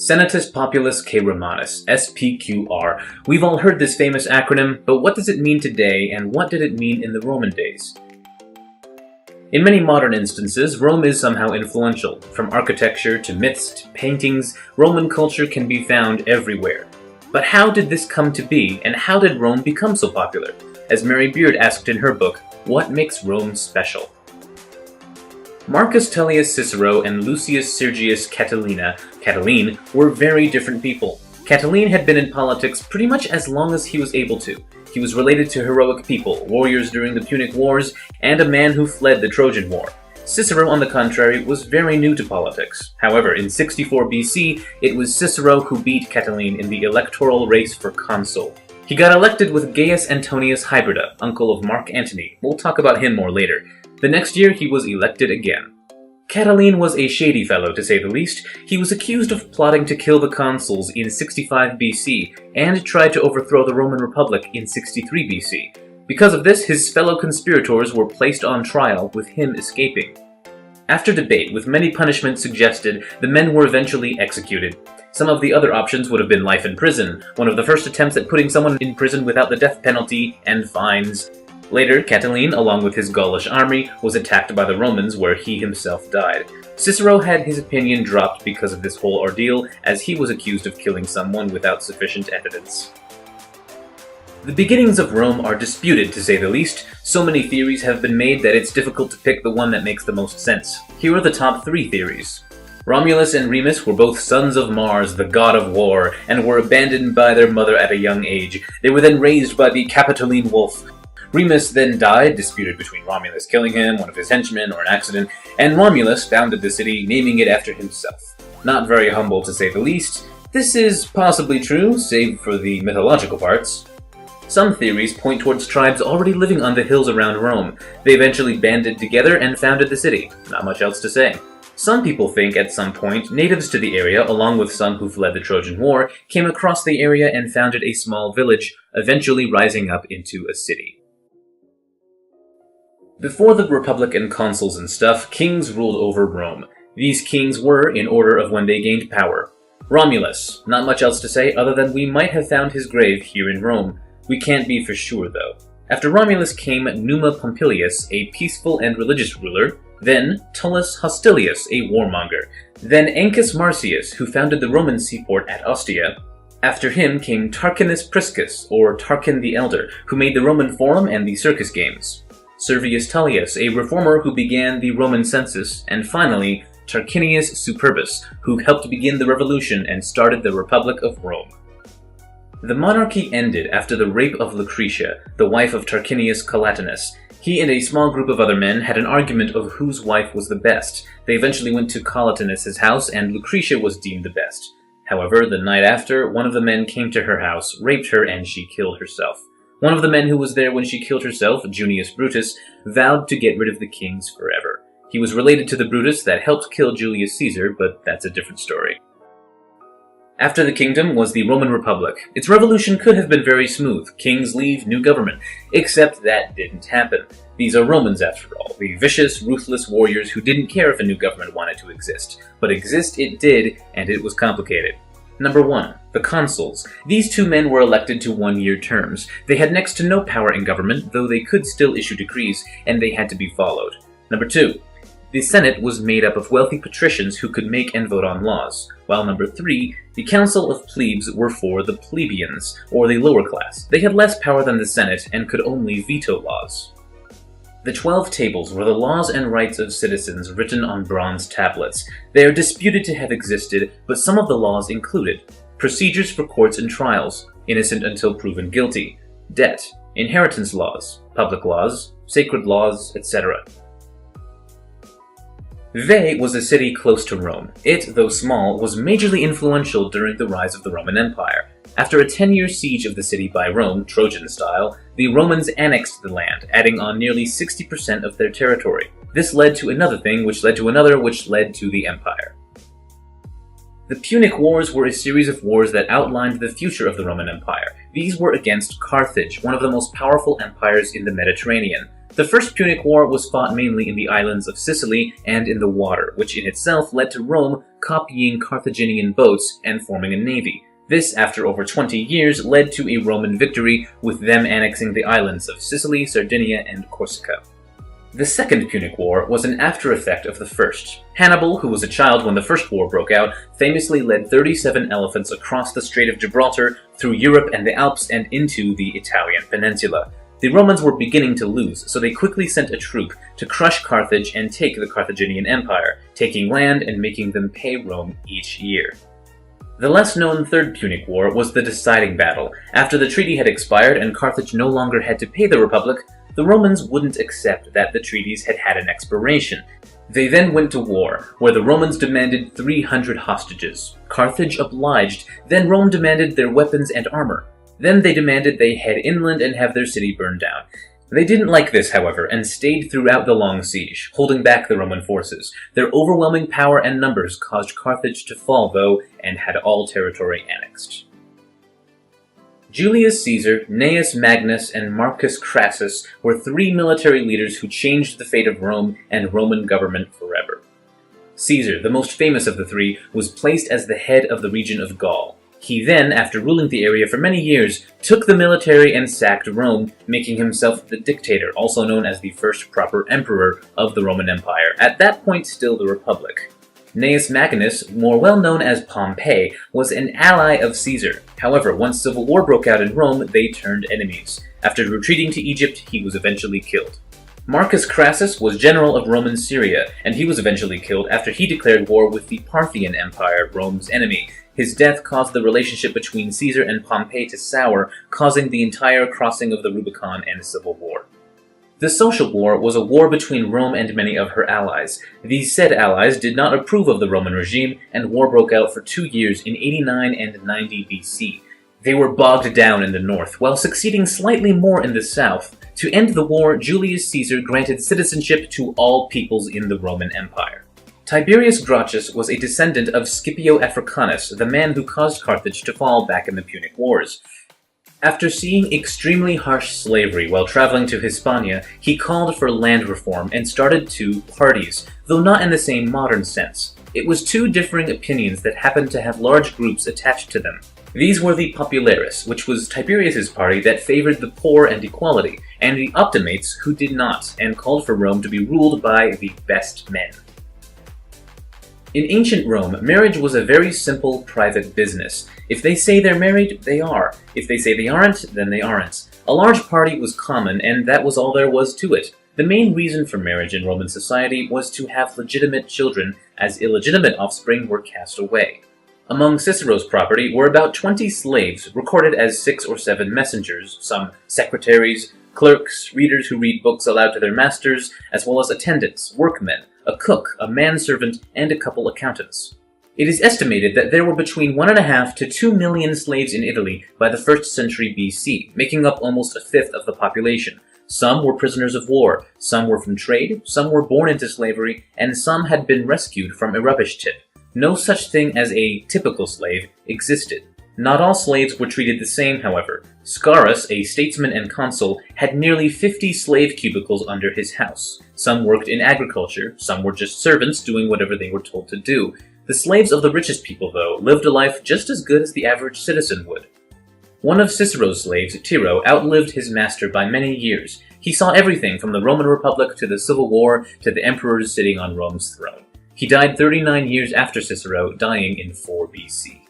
Senatus Populus K Romanus, SPQR. We've all heard this famous acronym, but what does it mean today, and what did it mean in the Roman days? In many modern instances, Rome is somehow influential. From architecture to myths to paintings, Roman culture can be found everywhere. But how did this come to be, and how did Rome become so popular? As Mary Beard asked in her book, What Makes Rome Special? Marcus Tullius Cicero and Lucius Sergius Catiline were very different people. Catiline had been in politics pretty much as long as he was able to. He was related to heroic people, warriors during the Punic Wars, and a man who fled the Trojan War. Cicero, on the contrary, was very new to politics. However, in 64 BC, it was Cicero who beat Catiline in the electoral race for consul. He got elected with Gaius Antonius Hybrida, uncle of Mark Antony. We'll talk about him more later. The next year, he was elected again. Catiline was a shady fellow, to say the least. He was accused of plotting to kill the consuls in 65 BC, and tried to overthrow the Roman Republic in 63 BC. Because of this, his fellow conspirators were placed on trial, with him escaping. After debate, with many punishments suggested, the men were eventually executed. Some of the other options would have been life in prison, one of the first attempts at putting someone in prison without the death penalty, and fines. Later, Catiline, along with his Gaulish army, was attacked by the Romans, where he himself died. Cicero had his opinion dropped because of this whole ordeal, as he was accused of killing someone without sufficient evidence. The beginnings of Rome are disputed, to say the least. So many theories have been made that it's difficult to pick the one that makes the most sense. Here are the top 3 theories. Romulus and Remus were both sons of Mars, the god of war, and were abandoned by their mother at a young age. They were then raised by the Capitoline wolf. Remus then died, disputed between Romulus killing him, one of his henchmen, or an accident, and Romulus founded the city, naming it after himself. Not very humble, to say the least. This is possibly true, save for the mythological parts. Some theories point towards tribes already living on the hills around Rome. They eventually banded together and founded the city. Not much else to say. Some people think at some point, natives to the area, along with some who fled the Trojan War, came across the area and founded a small village, eventually rising up into a city. Before the Republic and consuls and stuff, kings ruled over Rome. These kings were, in order of when they gained power. Romulus. Not much else to say other than we might have found his grave here in Rome. We can't be for sure, though. After Romulus came Numa Pompilius, a peaceful and religious ruler, then Tullus Hostilius, a warmonger, then Ancus Marcius, who founded the Roman seaport at Ostia. After him came Tarquinius Priscus, or Tarquin the Elder, who made the Roman Forum and the circus games. Servius Tullius, a reformer who began the Roman census, and finally, Tarquinius Superbus, who helped begin the revolution and started the Republic of Rome. The monarchy ended after the rape of Lucretia, the wife of Tarquinius Collatinus. He and a small group of other men had an argument of whose wife was the best. They eventually went to Collatinus's house, and Lucretia was deemed the best. However, the night after, one of the men came to her house, raped her, and she killed herself. One of the men who was there when she killed herself, Junius Brutus, vowed to get rid of the kings forever. He was related to the Brutus that helped kill Julius Caesar, but that's a different story. After the kingdom was the Roman Republic. Its revolution could have been very smooth. Kings leave, new government. Except that didn't happen. These are Romans after all, the vicious, ruthless warriors who didn't care if a new government wanted to exist. But exist it did, and it was complicated. Number 1. The Consuls. These 2 men were elected to 1-year terms. They had next to no power in government, though they could still issue decrees, and they had to be followed. Number 2. The Senate was made up of wealthy patricians who could make and vote on laws, while number 3, the Council of Plebes were for the plebeians, or the lower class. They had less power than the Senate and could only veto laws. The 12 Tables were the laws and rights of citizens written on bronze tablets. They are disputed to have existed, but some of the laws included procedures for courts and trials, innocent until proven guilty, debt, inheritance laws, public laws, sacred laws, etc. Veii was a city close to Rome. It, though small, was majorly influential during the rise of the Roman Empire. After a 10-year siege of the city by Rome, Trojan style, the Romans annexed the land, adding on nearly 60% of their territory. This led to another thing, which led to another, which led to the empire. The Punic Wars were a series of wars that outlined the future of the Roman Empire. These were against Carthage, one of the most powerful empires in the Mediterranean. The First Punic War was fought mainly in the islands of Sicily and in the water, which in itself led to Rome copying Carthaginian boats and forming a navy. This, after over 20 years, led to a Roman victory, with them annexing the islands of Sicily, Sardinia, and Corsica. The Second Punic War was an after-effect of the first. Hannibal, who was a child when the First War broke out, famously led 37 elephants across the Strait of Gibraltar, through Europe and the Alps, and into the Italian peninsula. The Romans were beginning to lose, so they quickly sent a troop to crush Carthage and take the Carthaginian Empire, taking land and making them pay Rome each year. The less-known Third Punic War was the deciding battle. After the treaty had expired and Carthage no longer had to pay the Republic, the Romans wouldn't accept that the treaties had had an expiration. They then went to war, where the Romans demanded 300 hostages. Carthage obliged, then Rome demanded their weapons and armor. Then they demanded they head inland and have their city burned down. They didn't like this, however, and stayed throughout the long siege, holding back the Roman forces. Their overwhelming power and numbers caused Carthage to fall, though, and had all territory annexed. Julius Caesar, Gnaeus Magnus, and Marcus Crassus were three military leaders who changed the fate of Rome and Roman government forever. Caesar, the most famous of the three, was placed as the head of the region of Gaul. He then, after ruling the area for many years, took the military and sacked Rome, making himself the dictator, also known as the first proper emperor of the Roman Empire, at that point still the Republic. Gnaeus Magnus, more well known as Pompey, was an ally of Caesar. However, once civil war broke out in Rome, they turned enemies. After retreating to Egypt, he was eventually killed. Marcus Crassus was general of Roman Syria, and he was eventually killed after he declared war with the Parthian Empire, Rome's enemy. His death caused the relationship between Caesar and Pompey to sour, causing the entire crossing of the Rubicon and civil war. The Social War was a war between Rome and many of her allies. These said allies did not approve of the Roman regime, and war broke out for 2 years in 89 and 90 BC. They were bogged down in the north, while succeeding slightly more in the south. To end the war, Julius Caesar granted citizenship to all peoples in the Roman Empire. Tiberius Gracchus was a descendant of Scipio Africanus, the man who caused Carthage to fall back in the Punic Wars. After seeing extremely harsh slavery while traveling to Hispania, he called for land reform and started two parties, though not in the same modern sense. It was two differing opinions that happened to have large groups attached to them. These were the Populares, which was Tiberius's party that favored the poor and equality, and the Optimates, who did not, and called for Rome to be ruled by the best men. In ancient Rome, marriage was a very simple private business. If they say they're married, they are. If they say they aren't, then they aren't. A large party was common, and that was all there was to it. The main reason for marriage in Roman society was to have legitimate children, as illegitimate offspring were cast away. Among Cicero's property were about 20 slaves, recorded as 6 or 7 messengers, some secretaries, clerks, readers who read books aloud to their masters, as well as attendants, workmen, a cook, a manservant, and a couple accountants. It is estimated that there were between 1.5 to 2 million slaves in Italy by the 1st century BC, making up almost a fifth of the population. Some were prisoners of war, some were from trade, some were born into slavery, and some had been rescued from a rubbish tip. No such thing as a typical slave existed. Not all slaves were treated the same, however. Scaurus, a statesman and consul, had nearly 50 slave cubicles under his house. Some worked in agriculture, some were just servants doing whatever they were told to do. The slaves of the richest people, though, lived a life just as good as the average citizen would. One of Cicero's slaves, Tiro, outlived his master by many years. He saw everything from the Roman Republic to the Civil War to the emperors sitting on Rome's throne. He died 39 years after Cicero, dying in 4 BC.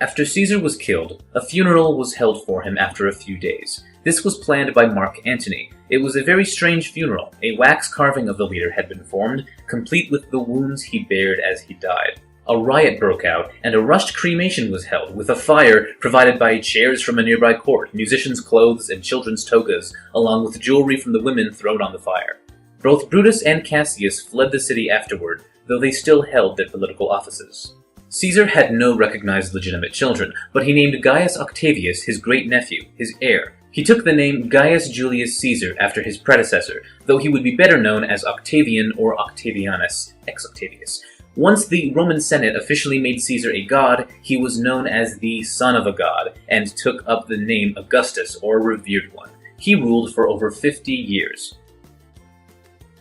After Caesar was killed, a funeral was held for him after a few days. This was planned by Mark Antony. It was a very strange funeral. A wax carving of the leader had been formed, complete with the wounds he bared as he died. A riot broke out, and a rushed cremation was held, with a fire provided by chairs from a nearby court, musicians' clothes, and children's togas, along with jewelry from the women thrown on the fire. Both Brutus and Cassius fled the city afterward, though they still held their political offices. Caesar had no recognized legitimate children, but he named Gaius Octavius his great-nephew, his heir. He took the name Gaius Julius Caesar after his predecessor, though he would be better known as Octavian or Octavianus, ex-Octavius. Once the Roman Senate officially made Caesar a god, he was known as the son of a god, and took up the name Augustus, or revered one. He ruled for over 50 years.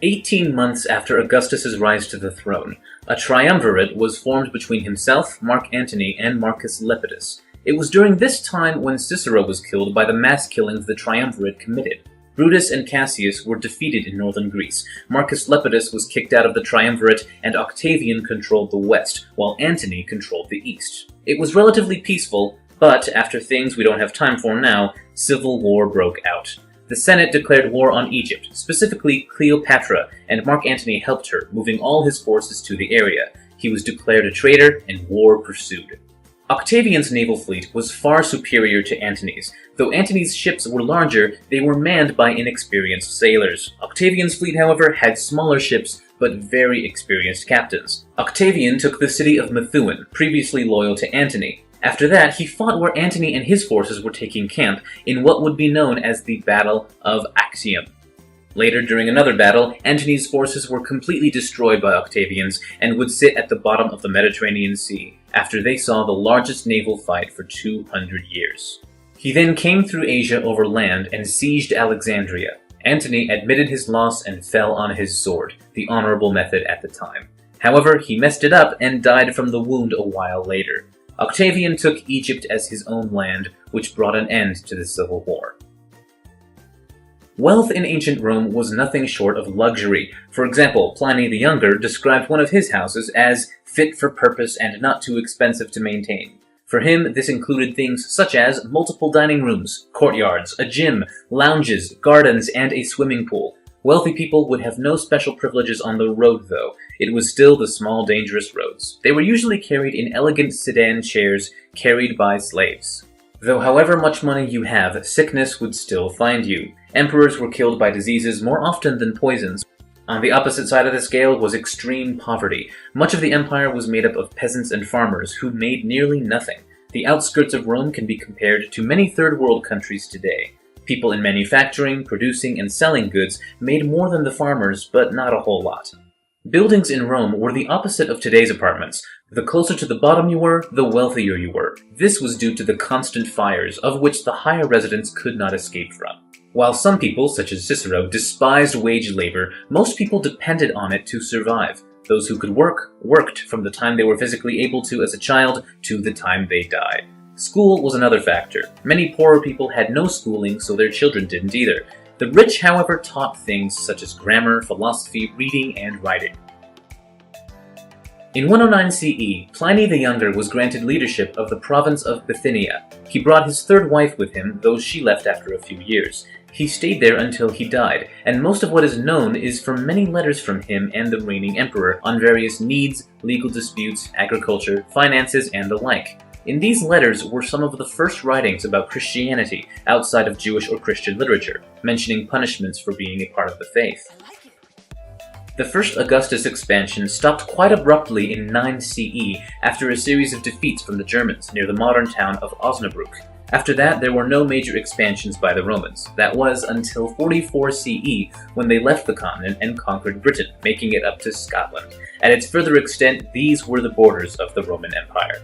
18 months after Augustus's rise to the throne, a triumvirate was formed between himself, Mark Antony, and Marcus Lepidus. It was during this time when Cicero was killed by the mass killings the triumvirate committed. Brutus and Cassius were defeated in northern Greece, Marcus Lepidus was kicked out of the triumvirate, and Octavian controlled the west, while Antony controlled the east. It was relatively peaceful, but after things we don't have time for now, civil war broke out. The Senate declared war on Egypt, specifically Cleopatra, and Mark Antony helped her, moving all his forces to the area. He was declared a traitor, and war pursued. Octavian's naval fleet was far superior to Antony's. Though Antony's ships were larger, they were manned by inexperienced sailors. Octavian's fleet, however, had smaller ships, but very experienced captains. Octavian took the city of Methuen, previously loyal to Antony. After that, he fought where Antony and his forces were taking camp, in what would be known as the Battle of Actium. Later, during another battle, Antony's forces were completely destroyed by Octavian's and would sit at the bottom of the Mediterranean Sea, after they saw the largest naval fight for 200 years. He then came through Asia over land and sieged Alexandria. Antony admitted his loss and fell on his sword, the honorable method at the time. However, he messed it up and died from the wound a while later. Octavian took Egypt as his own land, which brought an end to the civil war. Wealth in ancient Rome was nothing short of luxury. For example, Pliny the Younger described one of his houses as fit for purpose and not too expensive to maintain. For him, this included things such as multiple dining rooms, courtyards, a gym, lounges, gardens, and a swimming pool. Wealthy people would have no special privileges on the road, though. It was still the small, dangerous roads. They were usually carried in elegant sedan chairs carried by slaves. Though however much money you have, sickness would still find you. Emperors were killed by diseases more often than poisons. On the opposite side of the scale was extreme poverty. Much of the empire was made up of peasants and farmers who made nearly nothing. The outskirts of Rome can be compared to many third world countries today. People in manufacturing, producing, and selling goods made more than the farmers, but not a whole lot. Buildings in Rome were the opposite of today's apartments. The closer to the bottom you were, the wealthier you were. This was due to the constant fires, of which the higher residents could not escape from. While some people, such as Cicero, despised wage labor, most people depended on it to survive. Those who could work, worked from the time they were physically able to as a child to the time they died. School was another factor. Many poorer people had no schooling, so their children didn't either. The rich, however, taught things such as grammar, philosophy, reading, and writing. In 109 CE, Pliny the Younger was granted leadership of the province of Bithynia. He brought his third wife with him, though she left after a few years. He stayed there until he died, and most of what is known is from many letters from him and the reigning emperor on various needs, legal disputes, agriculture, finances, and the like. In these letters were some of the first writings about Christianity outside of Jewish or Christian literature, mentioning punishments for being a part of the faith. The first Augustus expansion stopped quite abruptly in 9 CE after a series of defeats from the Germans near the modern town of Osnabrück. After that, there were no major expansions by the Romans. That was until 44 CE, when they left the continent and conquered Britain, making it up to Scotland. At its further extent, these were the borders of the Roman Empire.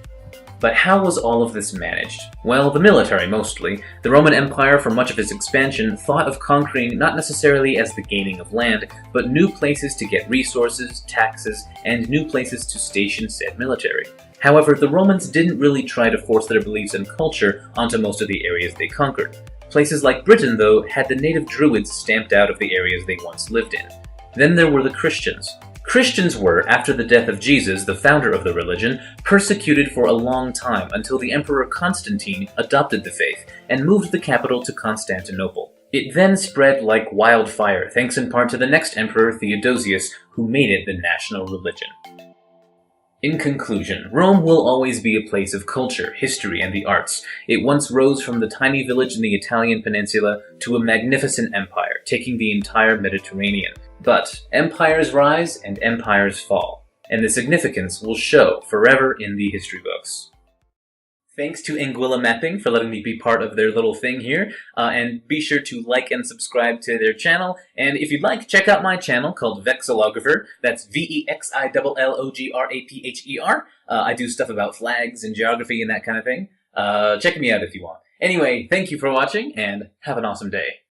But how was all of this managed? Well, the military mostly. The Roman Empire, for much of its expansion, thought of conquering not necessarily as the gaining of land, but new places to get resources, taxes, and new places to station said military. However, the Romans didn't really try to force their beliefs and culture onto most of the areas they conquered. Places like Britain, though, had the native Druids stamped out of the areas they once lived in. Then there were the Christians. Christians were, after the death of Jesus, the founder of the religion, persecuted for a long time until the Emperor Constantine adopted the faith and moved the capital to Constantinople. It then spread like wildfire, thanks in part to the next emperor, Theodosius, who made it the national religion. In conclusion, Rome will always be a place of culture, history, and the arts. It once rose from the tiny village in the Italian peninsula to a magnificent empire, taking the entire Mediterranean. But empires rise and empires fall, and the significance will show forever in the history books. Thanks to Anguilla Mapping for letting me be part of their little thing here, and be sure to like and subscribe to their channel, and if you'd like, check out my channel called Vexillographer, that's Vexillographer. I do stuff about flags and geography and that kind of thing. Check me out if you want. Anyway, thank you for watching, and have an awesome day.